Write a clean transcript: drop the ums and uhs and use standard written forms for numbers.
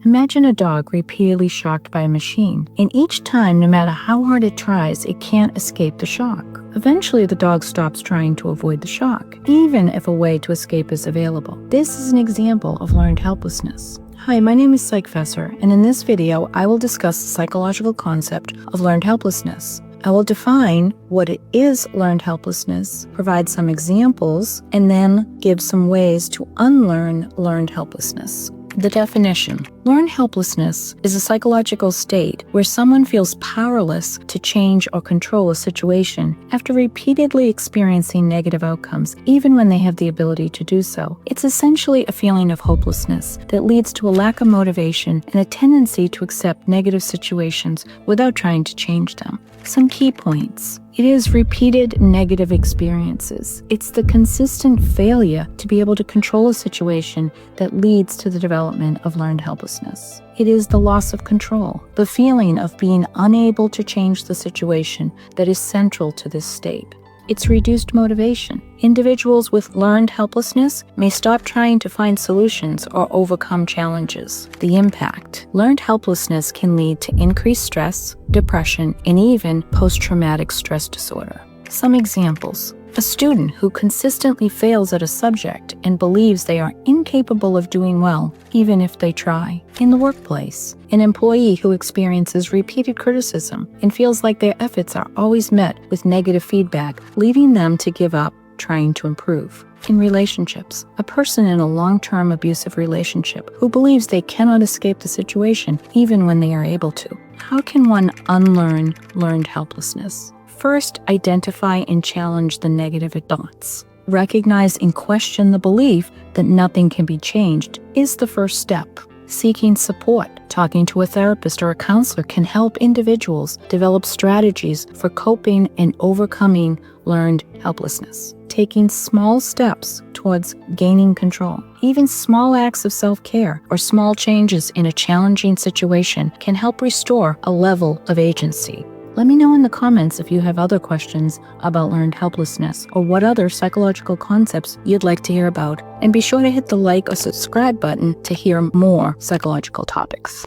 Imagine a dog repeatedly shocked by a machine, and each time, no matter how hard it tries, it can't escape the shock. Eventually, the dog stops trying to avoid the shock, even if a way to escape is available. This is an example of learned helplessness. Hi, my name is Psychfessor, and in this video, I will discuss the psychological concept of learned helplessness. I will define what it is learned helplessness, provide some examples, and then give some ways to unlearn learned helplessness. The definition. Learned helplessness is a psychological state where someone feels powerless to change or control a situation after repeatedly experiencing negative outcomes, even when they have the ability to do so. It's essentially a feeling of hopelessness that leads to a lack of motivation and a tendency to accept negative situations without trying to change them. Some key points. It is repeated negative experiences. It's the consistent failure to be able to control a situation that leads to the development of learned helplessness. It is the loss of control, the feeling of being unable to change the situation that is central to this state. It's reduced motivation. Individuals with learned helplessness may stop trying to find solutions or overcome challenges. The impact. Learned helplessness can lead to increased stress, depression, and even post-traumatic stress disorder. Some examples. A student who consistently fails at a subject and believes they are incapable of doing well, even if they try. In the workplace, an employee who experiences repeated criticism and feels like their efforts are always met with negative feedback, leading them to give up trying to improve. In relationships, a person in a long-term abusive relationship who believes they cannot escape the situation even when they are able to. How can one unlearn learned helplessness? First, identify and challenge the negative thoughts. Recognize and question the belief that nothing can be changed is the first step. Seeking support. Talking to a therapist or a counselor can help individuals develop strategies for coping and overcoming learned helplessness. Taking small steps towards gaining control. Even small acts of self-care or small changes in a challenging situation can help restore a level of agency. Let me know in the comments if you have other questions about learned helplessness or what other psychological concepts you'd like to hear about. And be sure to hit the like or subscribe button to hear more psychological topics.